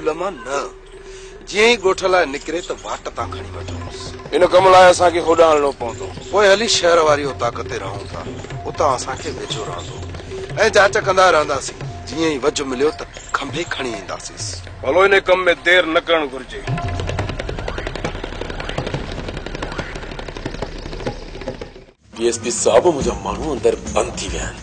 School मां न जीअं ई ॻोठ लाइ निकिरे त वाट तां खणी वठोसि। इन कम लाइ असांखे होॾां हलणो पवंदो। पोइ हली शहर वारी उताक ते रहूं था, उतां असांखे वेझो रहंदो ऐं जांच कंदा रहंदासीं। जीअं ई वझ मिलियो त खंभे खणी ईंदासीं। भलो इन कम में देर न करणु घुर्जे। डीएसपी साहब मुंहिंजा माण्हू अंदर बंद थी विया आहिनि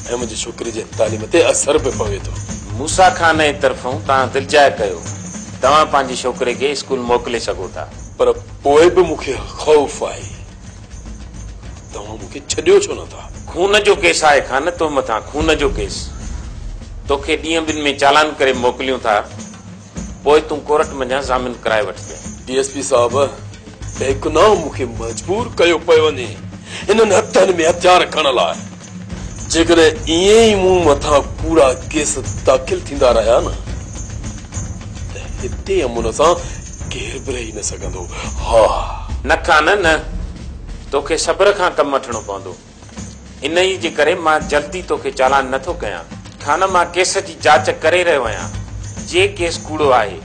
ऐं मुंहिंजी छोकिरी जे तालीम ते असर पे पवे थो। मूसा खान जी तरफ़ों तव्हां दिलजाए कयो, तव्हां पंहिंजी छोकिरे खे स्कूल मोकिले सघो था। पर पोइ बि मूंखे ख़ौफ़ आहे। तव्हां मूंखे छॾियो छो नथा? खून जो केस आहे खान, तो मथां खून जो केस। तोखे ॾींहं ॿिनि में चालान करे मोकिलियूं था, पोइ तूं कोर्ट मंझां ज़ामीन कराए वठिजे। डीएसपी साहब, बेगुनाह मूंखे मजबूर कयो पियो वञे इन्हनि हथनि में हथियार खणण लाइ। जेकॾहिं ईअं ई मूं मथां कूड़ा केस दाख़िल थींदा रहिया न त हिते अमुन सां केर बि रही न सघंदो। हा न खान न, तोखे सब्र खां कमु वठणो पवंदो। इन ई जे करे मां जल्दी तोखे चालान नथो कयां। खान मां केस जी जांच करे रहियो आहियां। जे केस कूड़ो आहे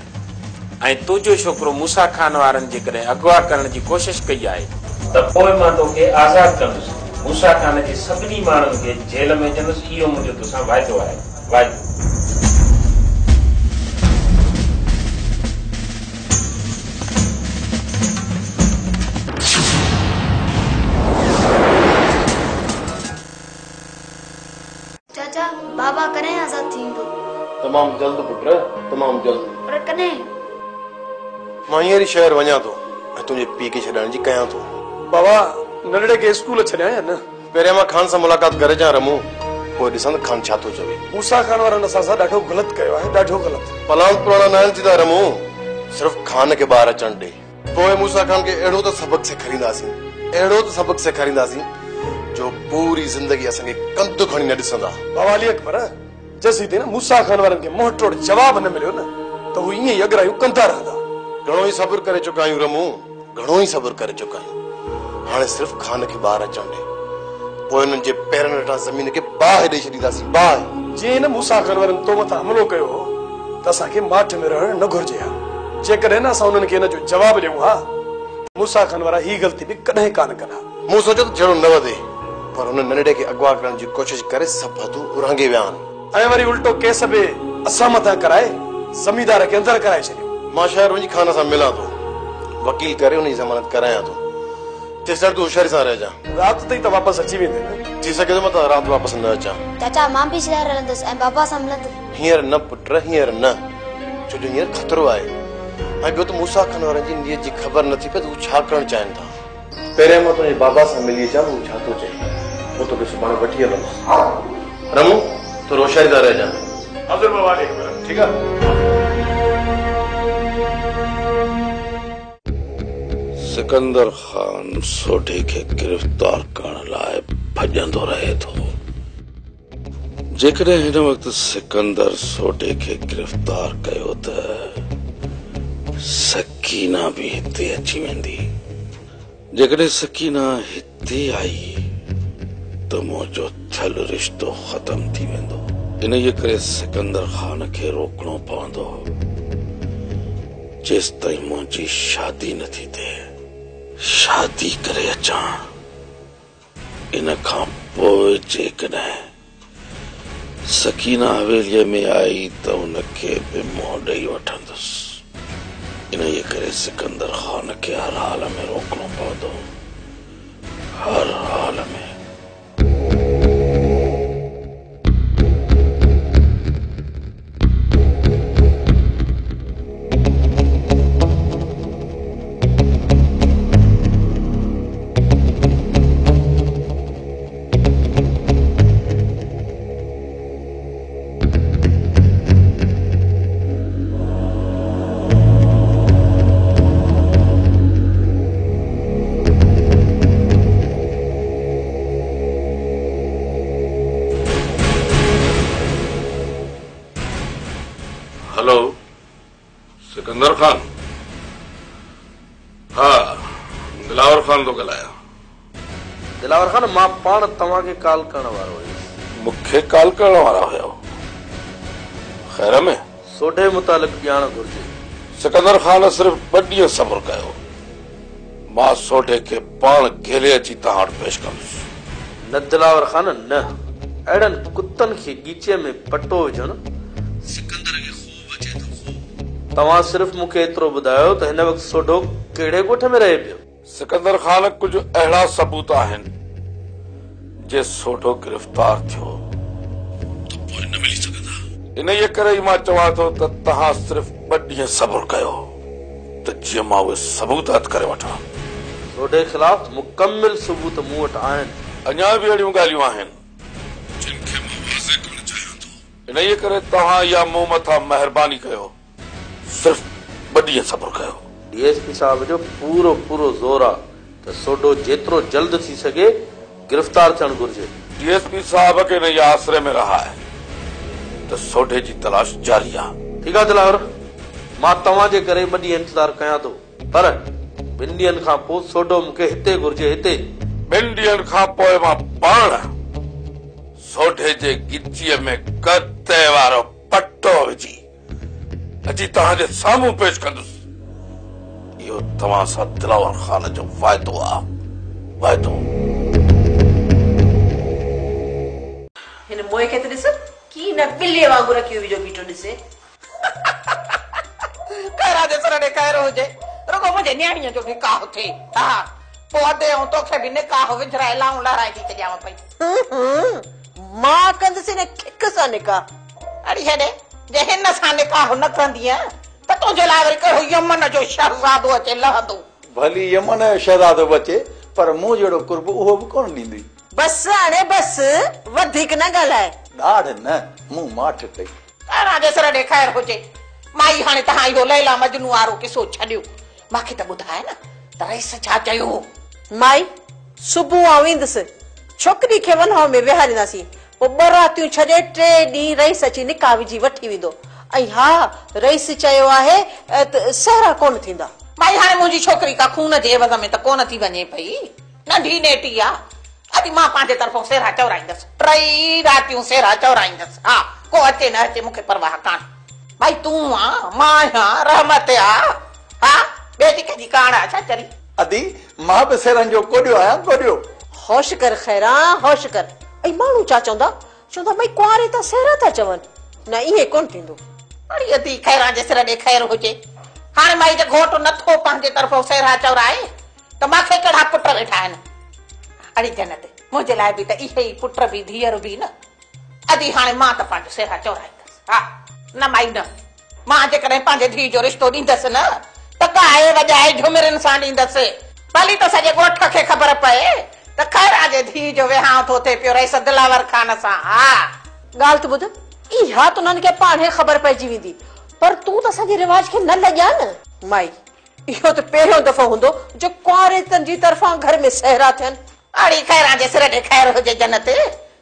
ऐं तुंहिंजो छोकिरो मूसा खान वारनि जे करे अगवा करण जी कोशिश कई आहे त पोइ मां तोखे आज़ाद कंदुसि। मूसा खान जे सभिनी माण्हुनि खे जेल में विझंदुसि। इहो मुंहिंजो तोसां वाइदो आहे। वाइदो। चाचा, बाबा कॾहिं आज़ाद थींदो? तमामु जल्द पुत्र, तमामु जल्द। पर कॾहिं? मां हींअर ई शहर वञा थो ऐं तुंहिंजे पीउ खे छॾण जी कयां थो। बाबा नंढड़े खे स्कूल छॾिया या न? पहिरियां मां खान सां मुलाक़ात करे अचां रमू, पोइ ॾिसंद खान छा थो चवे। मूसा खान वारनि असां सां ॾाढो ग़लति कयो आहे, ॾाढो ग़लति। पलाण पुराणा न आहिनि थींदा रमू, सिर्फ़ु खान खे ॿाहिरि अचण ॾे। पोइ मूसा खान खे अहिड़ो त सबक़ सेखारींदासीं, अहिड़ो त सबक़ सेखारींदासीं जो पूरी ज़िंदगी असांखे कंधु खणी न ॾिसंदा। बाबा अली अकबर, जसी ते न मूसा खान वारनि खे मुंहुं टोड़ जवाब न मिलियो न त हू ईअं ई अगरायूं कंदा रहंदा। घणो ई सब्र करे चुका आहियूं रमू, घणो ई सब्र करे चुका आहियूं। हाणे सिर्फ़ु खान खे ॿाहिरि अचण ॾे, पोइ हुननि जे पेरनि हेठां ज़मीन खे बाहि ॾेई छॾींदासीं। बाहि जीअं न मूसा खान वारनि तो मथां हमलो कयो हो त असांखे माठ में रहण न घुर्जे हा। जेकॾहिं न असां हुननि खे हिन जो जवाब ॾियूं हा, मूसा खान वारा ही ग़लती बि कॾहिं कान कंदा। मूं सोचियो त जहिड़ो न वधे, पर हुन नंढड़े खे अगवा करण जी कोशिश करे सभु हदूं उरांगे विया आहिनि। ऐं वरी उल्टो केस बि असां मथां कराए ज़मींदार खे अंदरि कराए छॾियो। मां शहर वञी खान सां मिलां थो, वकील करे हुनजी ज़मानत करायां थो। तेसिताईं तूं होशियारी सां रहिजां। राति ताईं त वापसि अची वेंदे न? थी सघे थो मां त राति वापसि न अचां। चाचा, मां बि शहर हलंदुसि ऐं बाबा सां मिलंदुसि। हींअर न पुट, हींअर न, छो जो हींअर ख़तरो आहे। ऐं ॿियो त मूसा खान वारनि जी नीयत जी ख़बर नथी पए त हू छा करणु चाहिनि था। पहिरियों मां तुंहिंजे बाबा सां मिली अचां हू छा थो चए, पोइ तोखे सुभाणे वठी हलंदुसि। रमू, तूं होशियारी सां रहिजां। हाज़िर बाबा अली अकबर, ठीकु आहे। सिकंदर खान सोढे खे गिरफ़्तार करण लाइ भॼंदो रहे थो। जेकॾहिं हिन वक़्तु सिकंदर सोढे खे गिरफ़्तार कयो त सकीना बि हिते अची वेंदी। जेकॾहिं सकीना हिते आई त मुंहिंजो थियल रिश्तो ख़तम थी वेंदो। इन करे सिकंदर खान खे रोकणो पवंदो जेसिताईं मुंहिंजी शादी नथी थिए। शादी करे अचां, इन खां पोइ जेकॾहिं सकीना हवेलीअ में आई त उनखे बि मुंहुं ॾेई वठंदुसि। इन करे सिकंदर खान खे हर हाल में रोकणो पवंदो, हर हाल में। हेलो, सिकंदर खान? हाँ, दिलावर खान तो ॻाल्हायां। दिलावर खान, मां पाण तव्हांखे कॉल करण वारो हुयुसि। मूंखे कॉल करण वारा हुयो? ख़ैर में? सोढे मुतालिक ॼाण घुर्जे। सिकंदर खान सिर्फ 2 ॾींहं सब्र कयो। मां सोढे के पाण घेले अची तव्हां वटि पेश कंदुसि। न दिलावर खान न, अहिड़नि कुतनि खे गीचे में पटो विझण सिकंदर खे खूब अचे थो खूब। तव्हां सिर्फ मूंखे एतिरो ॿुधायो त हिन वक़्तु सोढो कहिड़े ॻोठ में रहे पियो? सिकंदर खान कुझु अहिड़ा सबूत आहिनि जे सोढो गिरफ़्तार थियो त पोइ न मिली सघंदा। इन जे करे ई मां चवां थो त तव्हां सिर्फ 2 ॾींहं सब्र कयो त जीअं मां उहे सबूत हथ करे वठां। सोढे खिलाफ़ मुकमिल सबूत मूं वटि आहिनि। अञा बि अहिड़ियूं ॻाल्हियूं आहिनि जिन खे मां वाज़े करणु चाहियां थो। इन जे करे तव्हां इहा मूं मथां महिरबानी कयो, सिर्फ 2 ॾींहं सब्र कयो। डीएसपी साहब जो पूरो पूरो ज़ोर आहे त सोढो जेतिरो जल्द थी सघे गिरफ़्तार थियणु घुर्जे। डीएसपी साहब खे हिन आसरे में रहा है त सोढे जी तलाश जारी आहे। ठीकु आहे दिलावर, मां तव्हां जे करे 2 ॾींहं इंतज़ार कयां थो, पर 2 ॾींहंनि खां पोइ सोढो मूंखे हिते घुर्जे। हिते 2 ॾींहंनि खां पोइ मां पाण सोढे जे गिचीअ में गते वारो पटो विझी अची तव्हांजे साम्हूं पेश कंदुसि। इहो तव्हां सां दिलावर खान जो वाइदो आहे, वाइदो। हिन मोए खे त ॾिस की न बिल्ली वांगुरु रखियो विजो बीठो ॾिसे। कैरा जे सर ॾेखारियो हुजे रुगो मुंहिंजे न्याणीअ जो निकाह थिए। हा पोइ अॾे ऐं तोखे बि निकाह विझराए लाऊं लहराए थी छॾियांव पई। मां कंदसि न खिक सां निकाह। अड़ी हेॾे जे हिन सां निकाह न कंदीअ त तुंहिंजे लाइ वरी कहिड़ो यमन जो शहज़ादो अचे लहंदो। भली यमन जो शहज़ादो बचे पर मूं जहिड़ो कुर्ब उहो बि कोन ॾींदी। बस हाणे बस वधीक न ॻाल्हाए। ॾाढ न मूं माठ कई। कैरा जे सर ॾेखार हुजे माई हाणे तव्हां इहो लैला मजनू वारो किसो छॾियो। मूंखे त ॿुधाए न त रईस छा चयो? माई सुबुह आऊं ईंदसि, छोकिरी खे वनहाउ में विहारींदासीं, पोइ 2 रातियूं छॾे 3 ॾींहं रईस अची निकाह विझी वठी वेंदो। ऐं हा रईस चयो आहे त सहरा कोन थींदा। माई हाणे मुंहिंजी छोकिरी का खून जे एवज़ में त कोन थी वञे पई, नंढी नेटी आहे। अॼु मां पंहिंजे तरफ़ो सेरा चवराईंदसि, 3 रातियूं सेरा चवराईंदसि। हा को अचे न अचे मूंखे परवाह कान। भाई तूं आ मां आहियां रहमत आ। हा बेटी कंहिंजी कान आहे छा चरी? अदी मां बि सेरनि जो कोॾियो आहियां, कोॾियो। होश कर खैरा, होश कर। ऐं माण्हू छा चवंदा? चवंदा भई कुंवारे त सेरा था चवनि। न इहे कोन थींदो। अड़ी अदी खैरा जे सिर ॾे खैर हुजे। हाणे माई जो घोट नथो पंहिंजे तरफ़ो सेरा चवराए त मूंखे कहिड़ा पुट वेठा आहिनि। अड़ी जन्नत मुंहिंजे लाइ बि त इहे ई पुट बि धीअर बि न। अदी हाणे मां त पंहिंजो सेरा चवराईंदसि। हा न माई न, मां जेकॾहिं पंहिंजे धीउ जो रिश्तो ॾींदसि न त गाए वॼाए झुमिरिन सां ॾींदसि। भली त सॼे ॻोठ खे ख़बर पए त खैरा जे धीउ जो विहांउ थो थिए पियो रईस दिलावर खान सां। हा ॻाल्हि त ॿुध, इहा त उन्हनि खे पाणे ख़बर पइजी वेंदी, पर तूं त असांजे रिवाज खे न लॻिया न। माई इहो त पहिरियों दफ़ो हूंदो जो कुंवारे जी तरफ़ां घर में सहरा थियनि। अड़ी खैरा जे सिर ॾे खैर हुजे जन्नत।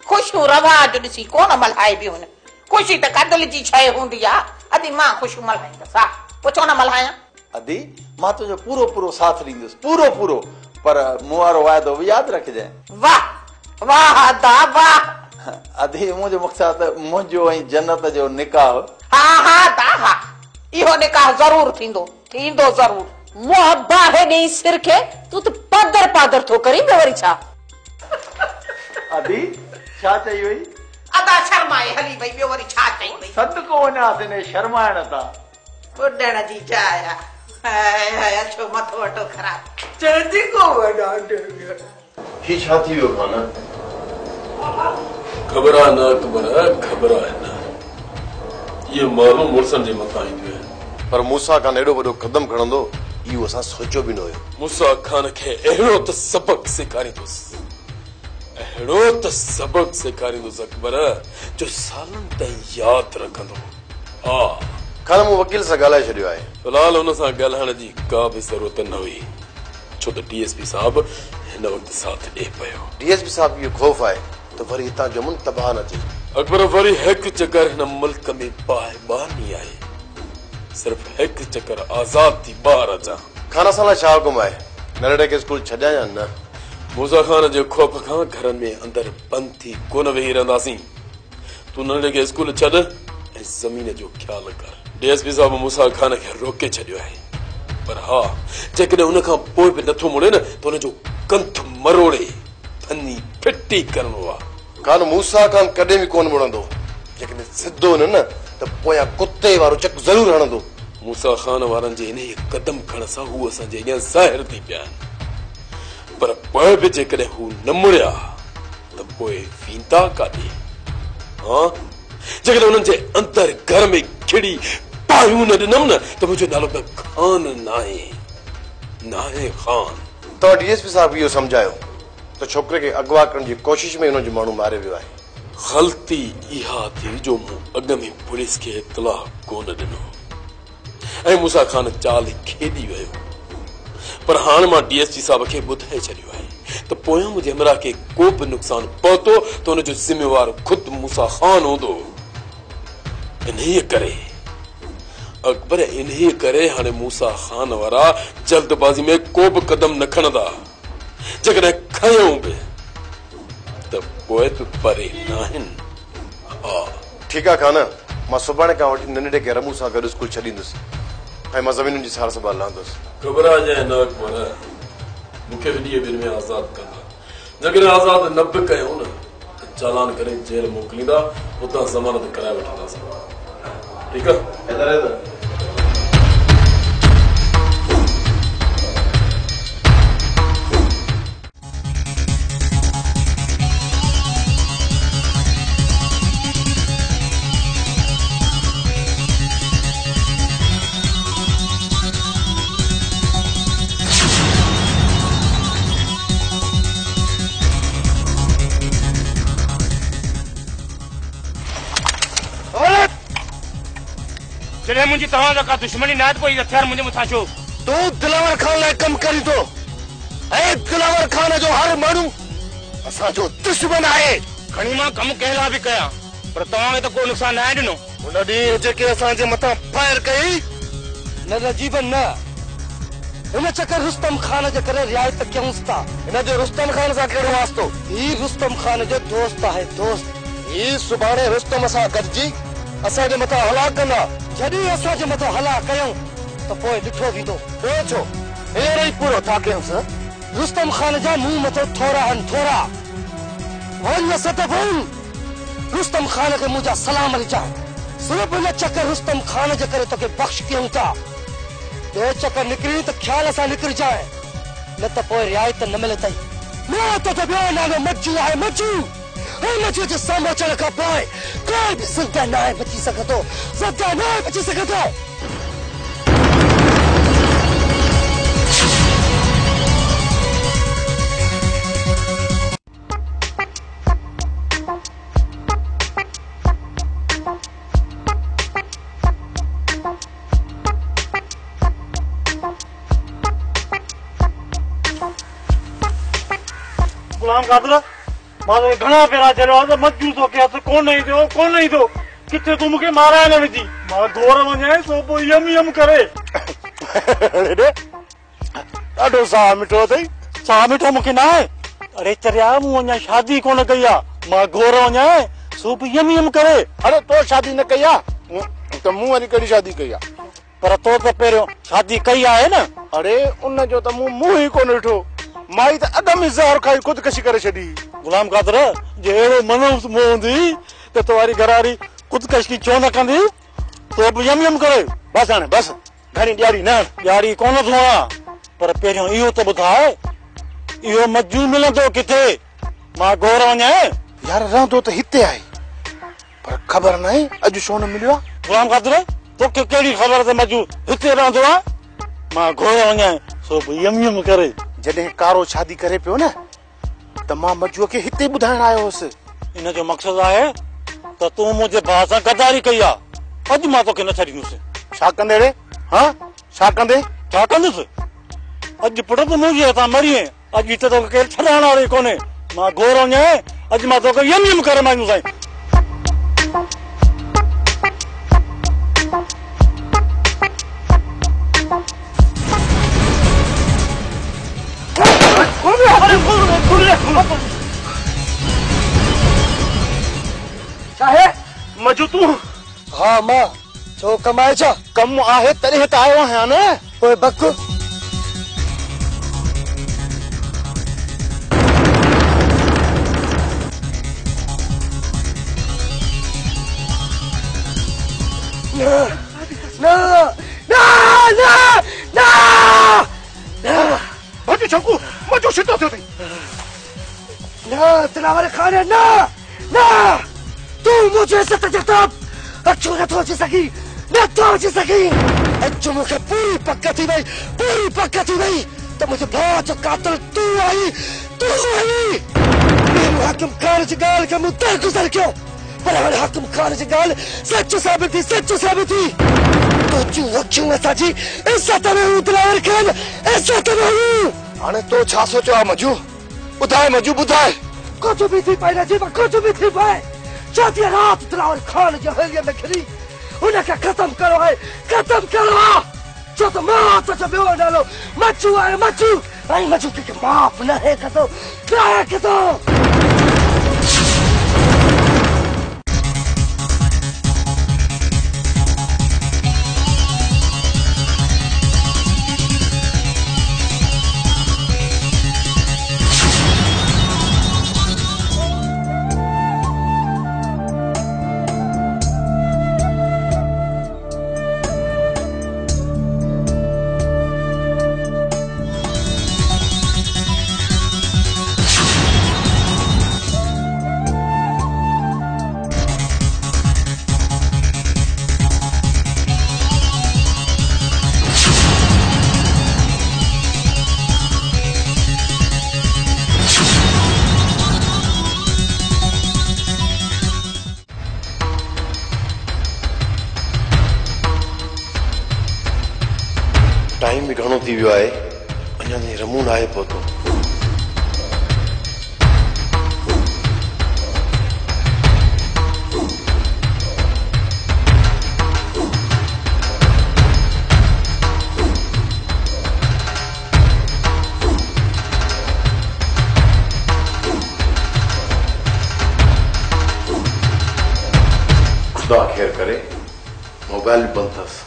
ख़ुशियूं रवाज ॾिसी कोन मल्हाए बि हुन। ख़ुशी त कदल जी शइ हूंदी आहे। अदी मां ख़ुशियूं मल्हाईंदसि। हा पुछो न मल्हायां? अदी मां तुंहिंजो पूरो पूरो साथ ॾींदुसि, पूरो पूरो, पर मूं वारो वाइदो बि यादि रखजांइ। वाह वाह अदा वाह। अदी मुंहिंजो मक़सदु मुंहिंजो ऐं जन्नत जो निकाह। हा हा दा हा इहो निकाह ज़रूर थींदो, थींदो ज़रूर। मुहब्बा है नहीं सिर के तू तो पादर पादर थो करी ॿियो वरी छा? अदी छा चई वई? अदा शर्माए हली वई, ॿियो वरी छा चई वई? सदको वञासीं ने शर्माइण तां। ॿुधण जी जाइ आहे। अछो मथो वठो ख़राब चवंदी को वॾा ही छा थी वियो खाना? ख़बर आहे न अकबर, ख़बर आहे न। ये माण्हू मुड़सनि जे मथां ईंदियूं आहिनि, पर मूसा खान एॾो वॾो कदम खणंदो इहो असां सोचियो बि न हुयो। मूसा खान खे अहिड़ो त सबक़ सेखारींदुसि, अहिड़ो त सबक़ सेखारींदुसि अकबर जो सालनि ताईं यादि रखंदो। हा खान मूं वकील सां ॻाल्हाए छॾियो आहे। फिलहाल हुन सां ॻाल्हाइण जी का बि ज़रूरत न हुई, छो त डीएसपी साहब हिन वक़्तु साथ ॾे पियो। डीएसपी साहब इहो ख़ौफ़ आहे त वरी हितां जो मुन तबाह न थिए। अकबर वरी हिकु चकर हिन मुल्क में बाहिबानी आहे, सिर्फ़ हिकु चकर आज़ाद थी ॿाहिरि अचां। खान असां लाइ छा हुकुम आहे? नंढड़े खे स्कूल छॾियां या न? मूसा खान जे ख़ौफ़ खां घरनि में अंदरि बंदि थी कोन वेही रहंदासीं। तूं नंढड़े खे स्कूल छॾ ऐं ज़मीन जो ख़्यालु कर। डीएसपी साहब मूसा खान खे रोके छॾियो आहे, पर हा जेकॾहिं उन खां पोइ बि नथो मुड़े न त उनजो कंठ मरोड़े फनी फिटी करणो आहे। खान मूसा खान कॾहिं बि कोन मुड़ंदो, जेकॾहिं सिधो न त पोयां कुते वारो चक ज़रूर हणंदो। मूसा खान वारनि जे इन कदम खण सां हू असांजे अॻियां ज़ाहिर थी पिया आहिनि, पर पोइ बि जेकॾहिं हू न मुड़िया त पोइ वेंदा काॾे? हाँ, जेकॾहिं उन्हनि जे अंदर घर में खिड़ी पायूं न ॾिनमि न त मुंहिंजो नालो त खान नाहे खान। तो डीएसपी साहब इहो सम्झायो त छोकिरे खे अगवा करण जी कोशिश में हुनजो माण्हू मारे वियो आहे। ग़लती इहा थी जो मूं अॻ में पुलिस खे इतलाह कोन ॾिनो ऐं मूसा खान चाल खेॾी वियो, पर हाणे मां डीएसपी साहब खे ॿुधाए छॾियो आहे त पोयां मुंहिंजे हमरा खे को बि नुक़सान पहुतो त हुनजो ज़िम्मेवार खुदि मूसा खान हूंदो। इन्हीअ करे अकबर इन्हीअ करे हाणे मूसा खान वारा जल्दबाज़ी में को बि कदम न खणंदा, जेकॾहिं खयूं बि त पोइ बि परे न आहिनि। हा ठीकु आहे खान, मां सुभाणे खां वठी नंढड़े खे रमू सां गॾु स्कूल छॾींदुसि ऐं मां ज़मीनुनि जी सार संभाल लहंदुसि। घबराइजांइ न अकबर, मूंखे बि ॾींहं ॿिनि में आज़ादु कंदा, जेकॾहिं आज़ादु न बि कयूं न त चालान करे जेल मोकिलींदा, उतां ज़मानत कराए वठंदासीं। ठीकु आहे? जॾहिं मुंहिंजी तव्हां सां का दुश्मनी न आहे त पोइ हथियार मुंहिंजे मथां छो? तूं दिलावर खान लाइ कमु करी थो ऐं दिलावर खान जो हर माण्हू असांजो दुश्मन आहे। खणी मां कमु कंहिं लाइ बि कयां, पर तव्हांखे त को नुक़सान न आहे ॾिनो। उन ॾींहुं जेके असांजे मथां फायर कई न नजीबन न, हिन चकर रुस्तम खान जे करे रियायत कयूंसि था। हिन जो रुस्तम खान सां कहिड़ो वास्तो? ही रुस्तम खान जो दोस्त आहे, दोस्त। ही सुभाणे रुस्तम सां गॾिजी असांजे मथां हला कंदा। जॾहिं असांजे मथां हला कयूं त पोइ ॾिठो वेंदो। पोइ छो अहिड़ो ई पूरो था कयूंसि। रुस्तम खान जा मुंहुं मथां थोरा आहिनि, थोरा। वञ सत वञ, रुस्तम खान खे मुंहिंजा सलाम ॾिजांइ। सिर्फ़ हिन चकर रुस्तम खान जे करे तोखे बख़्श कयूं था। ॿियो चकर निकिरी त ख़्याल सां निकिरजांइ, न त पोइ रियायत न मिले थई। मां तो ॿियो नालो मज्जू आहे, मज्जू। मज्जू जे साम्हूं अचण खां पोइ कोई बि ज़िंदा न आहे बची सघंदो, ज़िंदा न आहे बची सघंदो। गुलाम कादर, मां तो घणा भेरा चयो त मज्जू तो के हथ कोन ई दो किथे तू मूंखे माराए न विझी। मां घोर वञाए सो पोइ यम यम करे। ॾाढो साह मिठो अथई। साह मिठो मूंखे न आहे। अरे चरिया, मूं अञा शादी कोन कई आहे। मां घोर वञाए सो पोइ यम यम करे। अरे तो शादी न कई आहे त मूं वरी कहिड़ी शादी कई आहे? पर तो त पहिरियों शादी कई आहे न। अरे उन जो त मूं मुंहुं ई कोन ॾिठो। माई त अदम ई ज़हर खाई ख़ुदकशी करे छॾी। गुलाम कादर, जे अहिड़ो मनोस मुंहुं हूंदी त तुम्हारी घरवारी ख़ुदकशी छो न कंदी? तो बि यम यम करे। बस हाणे बस, घणी ॾियारी न। ॾियारी कोन थो आं, पर पहिरियों इहो त ॿुधाए, इहो मज्जू मिलंदो किथे? मां घोर वञाए। यार रहंदो त हिते आहे, पर ख़बर न आहे अॼु छो न मिलियो आहे। गुलाम कादर, तोखे कहिड़ी ख़बर त मज्जू हिते रहंदो आहे? मां घोर वञाए सो बि यम यम करे। जॾहिं कारो शादी करे पियो न त मां मज्जूअ खे हिते ॿुधाइण आयो हुअसि। इन जो मक़सदु आहे त तूं मुंहिंजे भाउ सां गद्दारी कई आहे। अॼु मां तोखे न छॾींदुसि। छा कंदे रे? हाँ, छा कंदे? छा कंदुसि? अॼु पुट तूं मुंहिंजे हथां मरी वएं, अॼु हिते तोखे केरु छॾाइण वारो ई कोन्हे। मां घोर वञाए, अॼु मां तोखे यम यम करे मारींदुसि। चाहे मजू तू? हाँ मां, छो कमाए छा? कम आहे तॾहिं त आयो आहियां न। ओए बक भॼ छकू मजो छितो थियो अथई। न दिलावर खान न न तू मुझे इज्जत जे खिलाफ अचो नथो अची सघी, नथो अची सघी। अचो मूंखे पूरी पक थी वई त मुंहिंजे भाउ जो कातिल तूं आई। हाकिम खान जी ॻाल्हि खे मूं दरगुज़र कयो, पर हाणे हाकिम खान जी ॻाल्हि सच साबित थी। तुंहिंजूं अखियूं असांजी इज़त में हूं दिलावर खान, इज़त में हूं। हाणे तो छा सोचियो आहे मजू? ॿुधाए मजू ॿुधाए। कुछ भी थी पाए नजीब, कुछ भी थी पाए। चौथी रात दिलावर खान जो हलिया में खिली उनखे खत्म करो है, छो त मां तो ॿियो नालो मचू आहे। मचू खे माफ़ न है कतो। टाइम भी घणो थी वियो आहे, अञा ताईं रमून आहे पहुतो। खुदा खैर करे, मोबाइल भी बंद अथसि।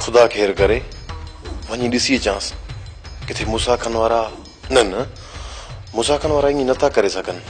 खुदा खैर करे, वही ॾिसी अचांसि किथे मूसा खान वारा न मूसा खान वारा ईअं नथा करे सघनि।